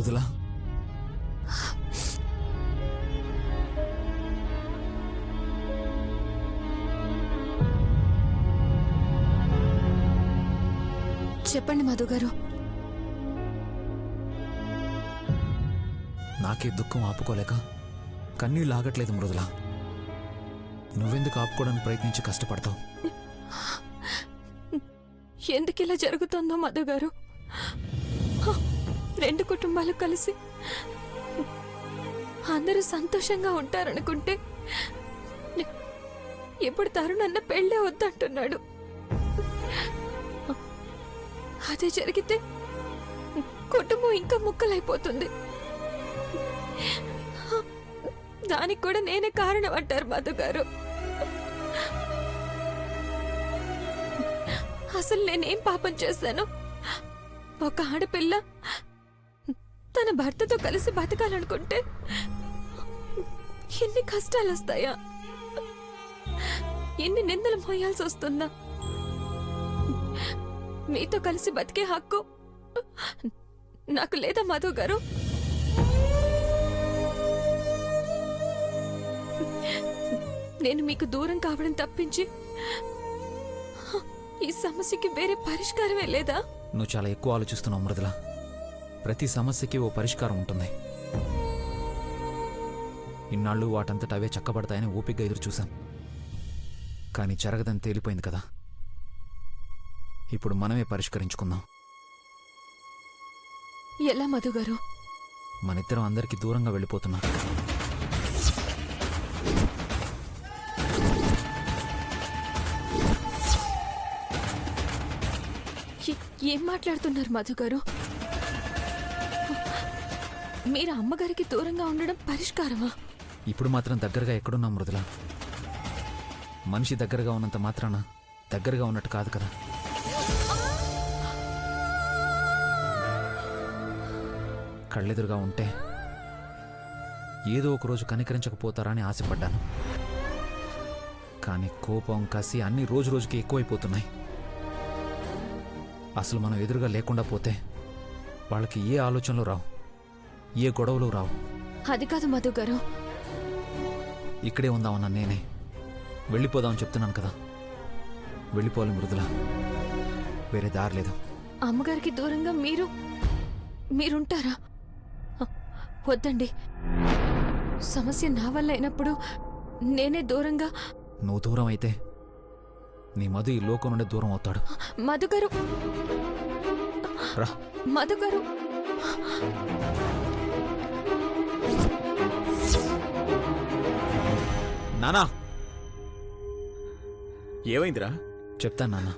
మృదుల, చెప్పండి మధు గారు. నాకే దుఃఖం ఆపుకోలేక కన్నీళ్ళు ఆగట్లేదు మృదుల. నువ్వెందుకు ఆపుకోవడానికి ప్రయత్నించి కష్టపడతావు? ఎందుకు ఇలా జరుగుతుందో మధు గారు. రెండు కుటుంబాలు కలిసి అందరూ సంతోషంగా ఉంటారనుకుంటే ఇప్పుడు తరుణ్ అన్న పెళ్ళే వద్దంటున్నాడు. అదే జరిగితే కుటుంబం ఇంకా ముక్కలైపోతుంది. దానికి కూడా నేనే కారణం అంటారు మధు గారు. అసలు నేనేం పాపం చేశాను? ఒక ఆడపిల్ల తన భర్తతో కలిసి బతకాలనుకుంటే ఎన్ని కష్టాలు వస్తాయా? ఎన్ని నిందలు మోయాల్సి వస్తుందా? మీతో కలిసి బతికే హక్కు నాకు లేదా మధు గారు? నేను మీకు దూరం కావడం తప్పించి ఈ సమస్యకి వేరే పరిష్కారమే లేదా? నువ్వు చాలా ఎక్కువ ఆలోచిస్తున్నావు మృదుల. ప్రతి సమస్యకి ఓ పరిష్కారం ఉంటుంది. ఇన్నాళ్ళు వాటంతట అవే చక్కబడతాయని ఓపికగా ఎదురు చూశాం. కానీ జరగదని తేలిపోయింది కదా. ఇప్పుడు మనమే పరిష్కరించుకుందాం. ఎలా మధు గారు? మనిద్దరం అందరికీ దూరంగా వెళ్ళిపోతున్నాం. ఏం మాట్లాడుతున్నారు మధు గారు? మీరు అమ్మగారికి దూరంగా ఉండడం పరిష్కారమా? ఇప్పుడు మాత్రం దగ్గరగా ఎక్కడున్నాం మృదుల? మనిషి దగ్గరగా ఉన్నంత మాత్రాన దగ్గరగా ఉన్నట్టు కాదు కదా. కళ్ళెదురుగా ఉంటే ఏదో ఒకరోజు కనికరించకపోతారా అని ఆశపడ్డాను. కానీ కోపం, కసి అన్నీ రోజు రోజుకి ఎక్కువైపోతున్నాయి. అసలు మనం ఎదురుగా లేకుండా పోతే వాళ్ళకి ఏ ఆలోచనలు రావు, ఏ గొడవలు రావు. అది కాదు మధు గారు. ఇక్కడే ఉందామన్నా నేనే వెళ్ళిపోదామని చెప్తున్నాను కదా. వెళ్ళిపోవాలి మృదుల, వేరే దారి లేదు. అమ్మగారికి దూరంగా మీరుంటారా? వద్దండి. సమస్య నా వల్ల అయినప్పుడు నేనే దూరంగా. నువ్వు దూరం అయితే నీ మధు ఈ లోకం నుండి దూరం అవుతాడు. మధు గారు, రా. మధు గారు. నానా, ఏమైందిరా? చెప్తాను నాన్న.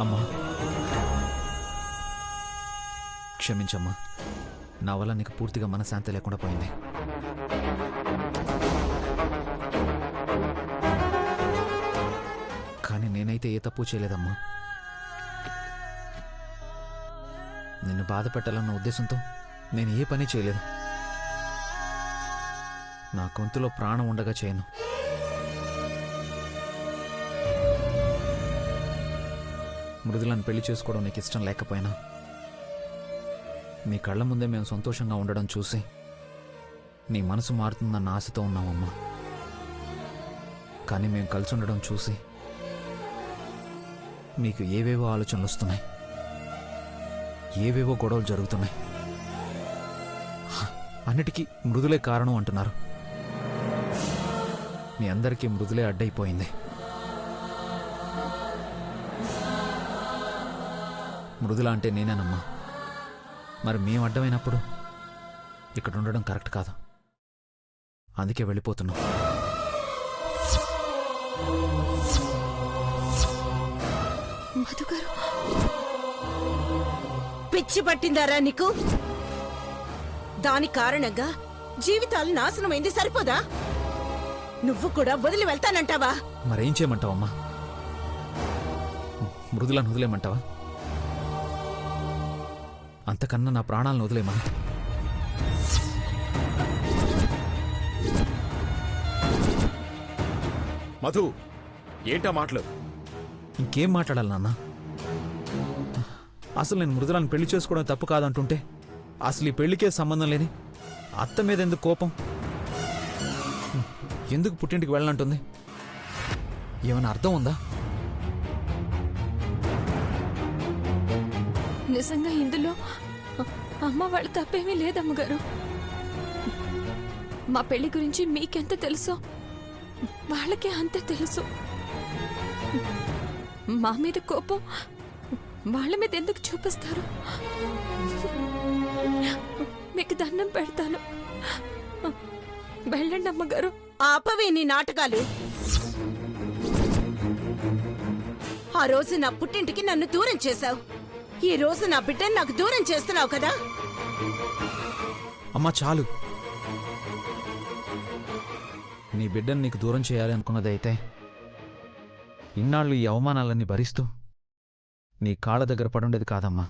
అమ్మా, క్షమించమ్మా. నా వల్ల నీకు పూర్తిగా మనశ్శాంతి లేకుండా పోయింది. కానీ నేనైతే ఏ తప్పు చేయలేదమ్మా. నిన్ను బాధ పెట్టాలన్న ఉద్దేశంతో నేను ఏ పని చేయలేదు. నా గొంతులో ప్రాణం ఉండగా చేయను. మృదులను పెళ్లి చేసుకోవడం నీకు ఇష్టం లేకపోయినా నీ కళ్ళ ముందే మేము సంతోషంగా ఉండడం చూసి నీ మనసు మారుతుందన్న ఆశతో ఉన్నామమ్మా. కానీ మేము కలిసి ఉండడం చూసి మీకు ఏవేవో ఆలోచనలు వస్తున్నాయి, ఏవేవో గొడవలు జరుగుతున్నాయి. అన్నిటికీ మృదులే కారణం అంటున్నారు. మీ అందరికీ మృదులే అడ్డైపోయింది. మృదుల అంటే నేనేనమ్మా. మరి మేము అడ్డమైనప్పుడు ఇక్కడ ఉండడం కరెక్ట్ కాదు. అందుకే వెళ్ళిపోతున్నాం. మధు గారు, పిచ్చి పట్టిందారా నీకు? దాని కారణంగా జీవితాలు నాశనమైంది సరిపోదా? నువ్వు కూడా వదిలి వెళ్తానంటావా? మరేం చేయమంటావమ్మా? మృదులను వదిలేయమంటావా? అంతకన్నా నా ప్రాణాలను వదిలేమా? మధు, ఏంటా మాటలు? ఇంకేం మాట్లాడాలి నాన్న? అసలు నేను మృదులాన్ని పెళ్లి చేసుకోవడం తప్పు కాదంటుంటే అసలు ఈ పెళ్లికే సంబంధం లేని అత్త మీద ఎందుకు కోపం? ఎందుకు పుట్టింటికి వెళ్ళనంటుంది? ఏమైనా అర్థం ఉందా? నిజంగా ఇందులో అమ్మ వాళ్ళ తప్పేమీ లేదమ్మగారు. మా పెళ్లి గురించి మీకెంత తెలుసో వాళ్ళకే అంతే తెలుసు. మా మీద కోపం వాళ్ళ మీద ఎందుకు చూపిస్తారు? మీకు దండం పెడతాను, వెళ్ళండి అమ్మగారు. ఆపవే నీ నాటకాలు. ఆ రోజు నా పుట్టింటికి నన్ను దూరం చేశావు. ఈ రోజు నా బిడ్డను నాకు దూరం చేస్తున్నావు కదా. అమ్మా చాలు. నీ బిడ్డను నీకు దూరం చేయాలి అనుకున్నదైతే ఇన్నాళ్ళు ఈ అవమానాలన్నీ భరిస్తూ నీ కాళ్ళ దగ్గర పడుండేది కాదమ్మా.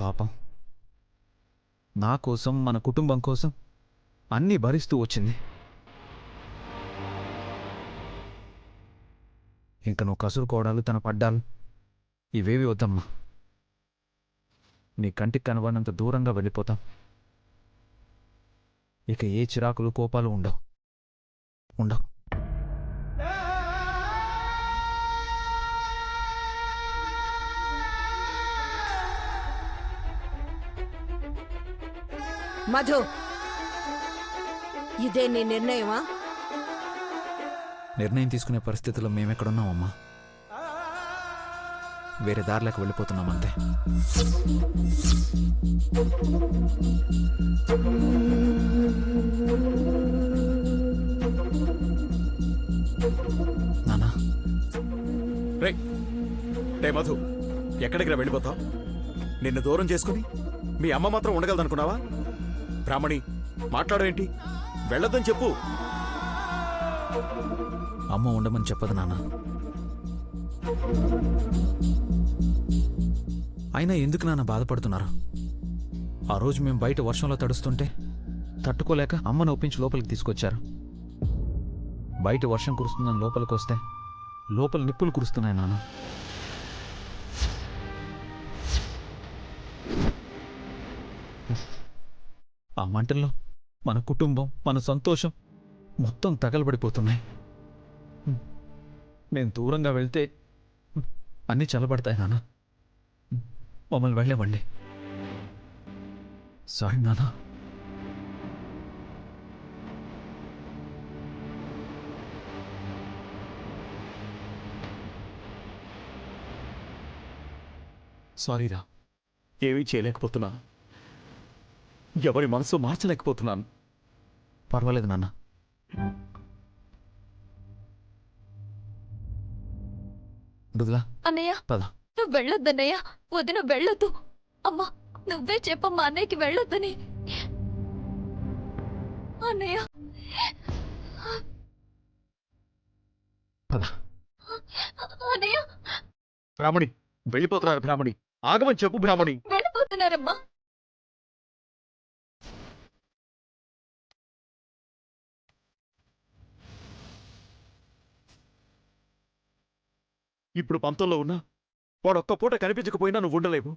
పాపం నా కోసం, మన కుటుంబం కోసం అన్నీ భరిస్తూ వచ్చింది. ఇంక నువ్వు కసురుకోవడాలు, తన పడ్డాలు ఇవేవి వద్దమ్మా. నీ కంటికి కనబడినంత దూరంగా వెళ్ళిపోతాం. ఇక ఏ చిరాకులు, కోపాలు ఉండవు. మధు, ఇదే నీ నిర్ణయమా? నిర్ణయం తీసుకునే పరిస్థితుల్లో మేమెక్కడున్నామమ్మా. వేరే దారిలోకి వెళ్ళిపోతున్నామంతే. నానా, రే మధు, ఎక్కడికి వెళ్ళిపోతావు? నిన్ను దూరం చేసుకుని మీ అమ్మ మాత్రం ఉండగలదనుకున్నావా? బ్రాహ్మణి, మాట్లాడేంటి? వెళ్ళొద్దని చెప్పు. అమ్మ ఉండమని చెప్పదు నాన్న. అయినా ఎందుకు నాన్న బాధపడుతున్నారు? ఆ రోజు మేము బయట వర్షంలో తడుస్తుంటే తట్టుకోలేక అమ్మను ఒప్పించి లోపలికి తీసుకొచ్చారు. బయట వర్షం కురుస్తుందని లోపలికి వస్తే లోపల నిప్పులు కురుస్తున్నాయి నాన్న. ఆ మంటల్లో మన కుటుంబం, మన సంతోషం మొత్తం తగలబడిపోతున్నాయి. మేము దూరంగా వెళ్తే అన్నీ చల్లబడతాయి నాన్న. మమ్మల్ని వెళ్ళేవండి. సారీ నాన్న. సారీరా, ఏమీ చేయలేకపోతున్నా. ఎవరి మనసు మార్చలేకపోతున్నాను. పర్వాలేదు నాన్న. మృదులా, అన్నయ్య, పద. నువ్వు వెళ్ళొద్దన్నయ్య. వదిన వెళ్ళొద్దు. అమ్మా, నువ్వే చెప్పమ్మా అన్నయ్యకి వెళ్ళొద్దని. అన్నయ్య, పద. అన్నయ్య, బ్రాహ్మణి, వెళ్ళిపోతున్నారు. బ్రాహ్మణి, ఆగమని చెప్పు. బ్రాహ్మణి, వెళ్ళిపోతున్నారమ్మా. ఇప్పుడు పంతంలో ఉన్నా వాడు ఒక్క పూట కనిపించకపోయినా నువ్వు ఉండలేవు.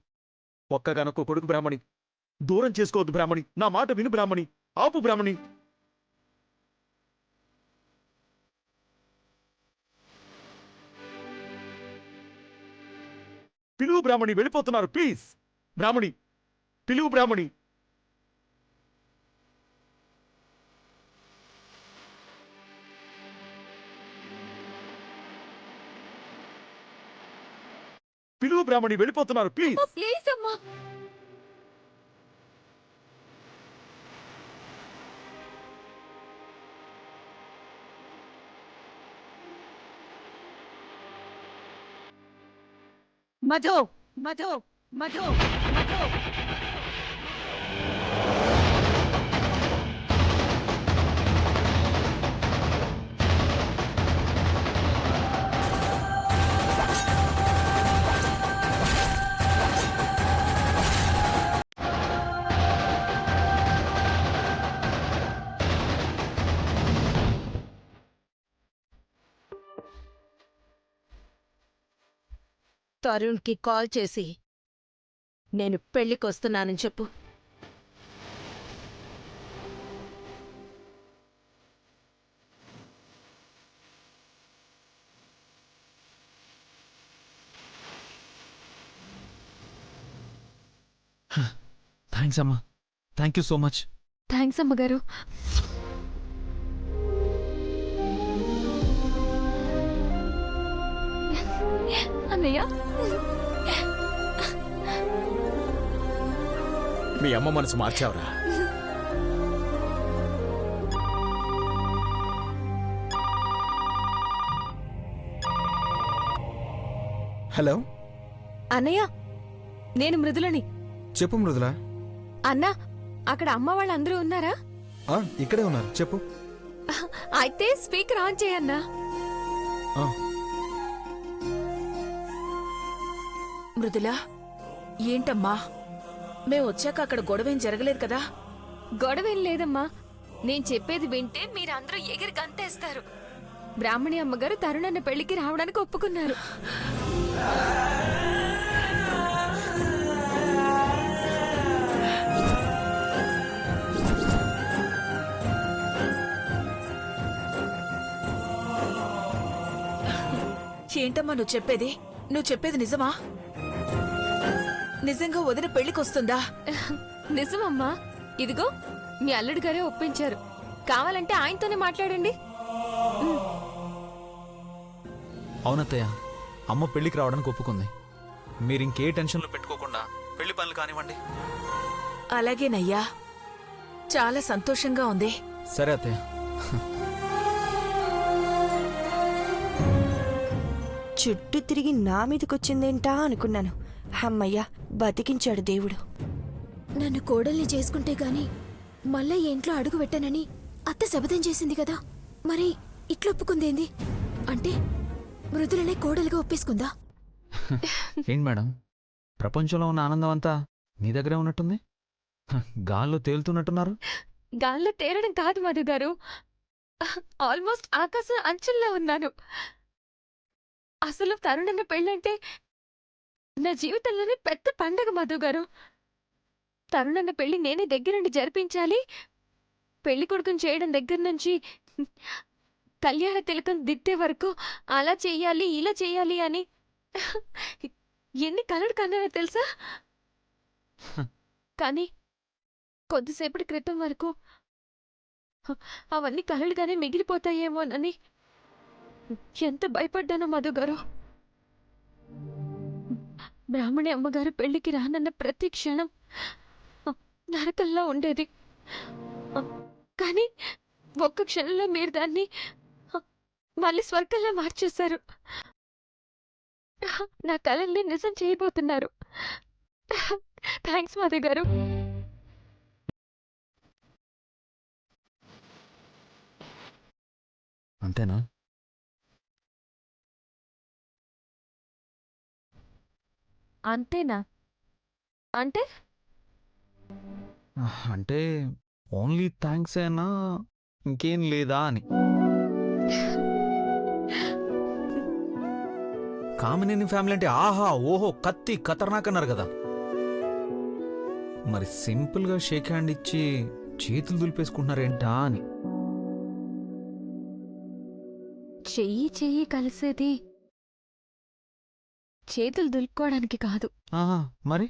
ఒక్కగానొక్క కొడుకు బ్రాహ్మణి, దూరం చేసుకోవద్దు బ్రాహ్మణి. నా మాట విను బ్రాహ్మణి. ఆపు బ్రాహ్మణి. పిలువు బ్రాహ్మణి, వెళ్ళిపోతున్నారు. ప్లీజ్ బ్రాహ్మణి, పిలువు బ్రాహ్మణి. పిలువు బ్రాహ్మణి, వెళ్ళిపోతున్నారు. ప్లీజ్. ప్లీజ్ అమ్మా. మధు, మధు, మధు, మధు. తరుణ్కి కాల్ చేసి నేను పెళ్లికొస్తున్నానని చెప్పు. థ్యాంక్స్ అమ్మా. Thank you so much. Thanks అమ్మగారు. అన్నయ్య, మీ అమ్మ మనసు మార్చావురా. హలో, అన్నయ్య, నేను మృదులని. చెప్పు మృదుల. అన్నా, అక్కడ అమ్మ వాళ్ళందరూ ఉన్నారా? ఇక్కడే ఉన్నారు, చెప్పు. అయితే స్పీకర్ ఆన్ చేయన్నా. ఆ, మృదులా, ఏంటమ్మా? మేం వచ్చాక అక్కడ గొడవేం జరగలేదు కదా? గొడవేం లేదమ్మా. నేను చెప్పేది వింటే మీరందరూ ఎగిరి గంతేస్తారు. బ్రాహ్మణి అమ్మగారు తరుణన్న పెళ్లికి రావడానికి ఒప్పుకున్నారు. ఏంటమ్మా నువ్వు చెప్పేది నిజమా? నిజంగా వదిన పెళ్లికొస్తుందా? నిజమమ్మా. ఇదిగో మీ అల్లుడు గారే ఒప్పించారు. కావాలంటే ఆయనతోనే మాట్లాడండి. అవునత్తయ్య, అమ్మ పెళ్లికి రావడానికి ఒప్పుకుంది. మీరు ఇంకే టెన్షన్లో పెట్టుకోకుండా పెళ్లి పనులు కానివ్వండి. అలాగేనయ్యా, చాలా సంతోషంగా ఉంది. సరే అత్తయ్య. చుట్టూ తిరిగి నా మీదకొచ్చిందేంటా అనుకున్నాను. అమ్మయ్యా, బతికించాడు దేవుడు. నన్ను కోడల్ని చేసుకుంటే గాని మళ్ళీ ఇంట్లో అడుగు పెట్టానని అత్త శపథం చేసింది కదా. మరి ఇట్లా ఒప్పుకుందేంది? అంటే మృదులనే కోడలుగా ఒప్పేసుకుందా? ఏంటి మేడం, ప్రపంచంలో ఉన్న ఆనందం అంతా మీ దగ్గరే ఉన్నట్టుంది. గాల్లో తేలుతున్నట్టున్నారు. గాల్లో తేరడం కాదు మధు గారు, ఆల్మోస్ట్ ఆకాశం అంచుల్లో ఉన్నాను. అసలు తరుణన్న పెళ్ళంటే నా జీవితంలోనే పెద్ద పండగ మధు గారు. తరుణన్న పెళ్లి నేనే దగ్గరుండి జరిపించాలి. పెళ్లి కొడుకుని చేయడం దగ్గర నుంచి కళ్యాణ తిలకం దిద్దే వరకు అలా చెయ్యాలి ఇలా చెయ్యాలి అని ఎన్ని కలలు కన్నానో తెలుసా? కానీ కొద్దిసేపటి క్రితం వరకు అవన్నీ కలలుగానే మిగిలిపోతాయేమోనని ఎంత భయపడ్డానో మధు గారు. బ్రాహ్మణి అమ్మగారు పెళ్లికి రానన్న ప్రతి క్షణం నరకల్లా ఉండేది. కానీ ఒక్క క్షణంలో మీరు దాన్ని మళ్ళీ స్వర్గంలా మార్చేశారు. నా కలల్ని నిజం చేయబోతున్నారు. థ్యాంక్స్ మధు గారు. అంతేనా? అంతేనా అంటే? అంటే ఓన్లీ థ్యాంక్స్ అయినా ఇంకేం లేదా అని. కామినేని ఫ్యామిలీ అంటే ఆహా ఓహో కత్తి ఖతర్నాక్ అన్నారు కదా. మరి సింపుల్గా షేక్ హ్యాండ్ ఇచ్చి చేతులు దులిపేసుకుంటున్నారేంటా అని. చెయ్యి చెయ్యి కలిసేది చేతులు దులుపుకోవడానికి కాదు. ఆహా, మరి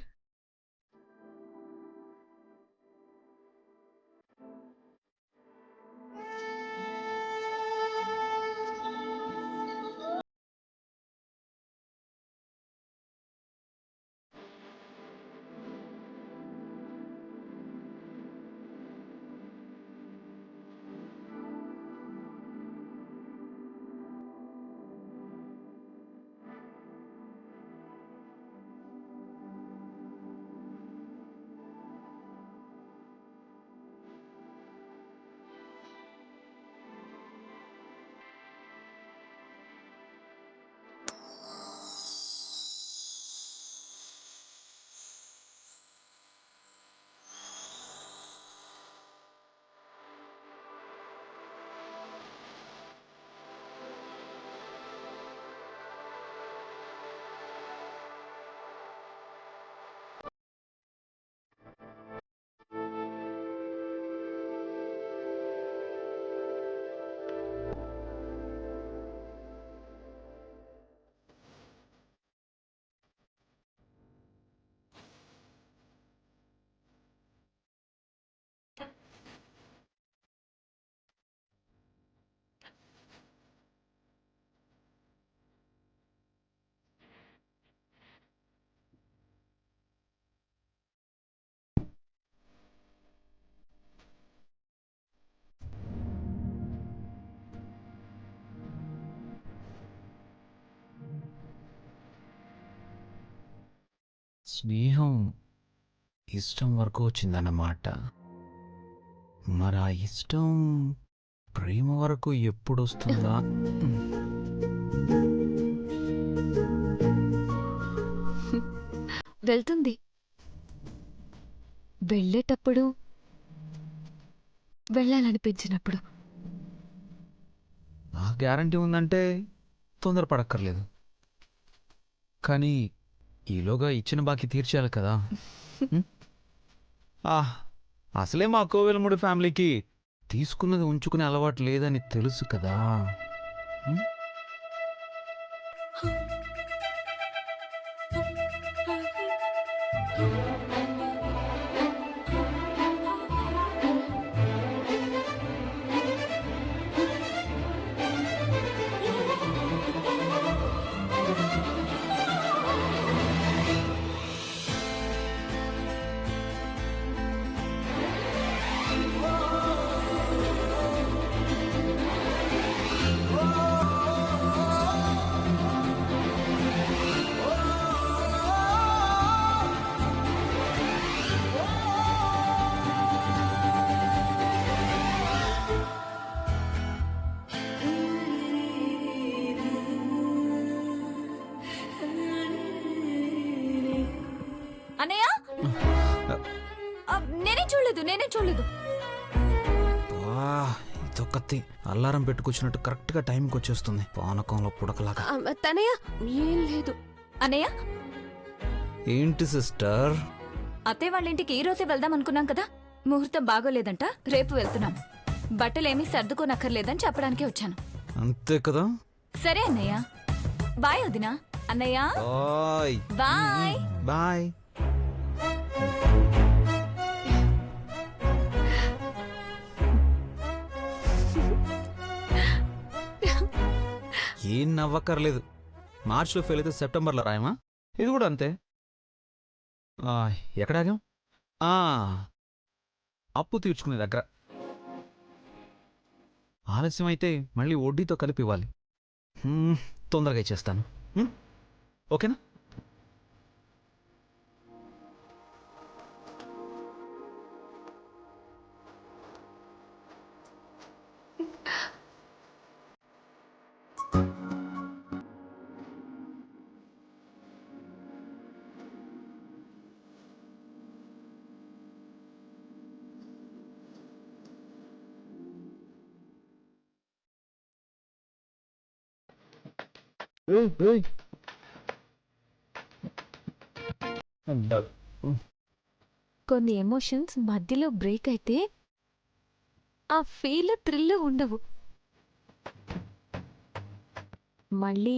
స్నేహం ఇష్టం వరకు వచ్చిందన్నమాట. మరి ఆ ఇష్టం ప్రేమ వరకు ఎప్పుడు వస్తుందా? వెళ్తుంది. వెళ్ళేటప్పుడు, వెళ్ళాలనిపించినప్పుడు. ఆ గ్యారంటీ ఉందంటే తొందరపడక్కర్లేదు. కానీ ఈలోగా ఇచ్చిన బాకీ తీర్చాలి కదా. అసలే మా కోవెలముడి ఫ్యామిలీకి తీసుకున్నది ఉంచుకునే అలవాటు లేదని తెలుసు కదా. అన్నయ్య నేనే చూడలేదు. ఇదొక్కతి అల్లారం పెట్టుకొచ్చినట్టు కరెక్ట్గా టైంకి వచ్చేస్తుంది, పానకంలో పుడకలాగా. తనయ్య ఏం లేదు. అన్నయ్య, ఏంటి సిస్టర్? అత్తయ్య వాళ్ళ ఇంటికి ఈ రోజే వెళ్దాం అనుకున్నాం కదా, ముహూర్తం బాగోలేదంట, రేపు వెళ్తున్నాం. బట్టలేమీ సర్దుకోనక్కర్లేదని చెప్పడానికి వచ్చాను. అంతే కదా. సరే అన్నయ్య, బాయ్ వదినా. అన్నయ్య బాయ్ బాయ్. బాయ్. ఏం నవ్వక్కర్లేదు. మార్చిలో ఫెయిల్ అయితే సెప్టెంబర్లో రాయమా? ఇది కూడా అంతే. ఎక్కడాగాం? అప్పు తీర్చుకునే దగ్గర. ఆలస్యం అయితే మళ్ళీ వడ్డీతో కలిపి ఇవ్వాలి. తొందరగా ఇచ్చేస్తాను. ఓకేనా? కొన్ని ఎమోషన్స్ మధ్యలో బ్రేక్ అయితే ఆ ఫీల్ థ్రిల్ ఉండవు. మళ్ళీ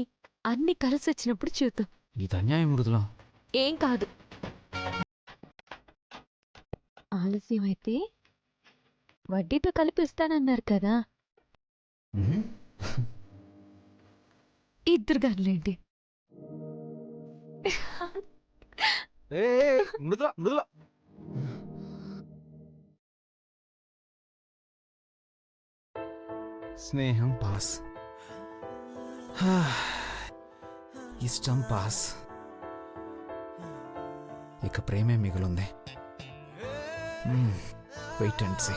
అన్ని కలిసి వచ్చినప్పుడు చూద్దాం. ఇది అన్యాయం మృదులా. ఏం కాదు. ఆలస్యం అయితే వడ్డీతో కలిపిస్తానన్నారు కదా, ఇద్దరు గర్లేంటి. మృదులా మృదులా. స్నేహం పాస్, ఇష్టం పాస్, ఇక ప్రేమే మిగులుంది. Wait and see.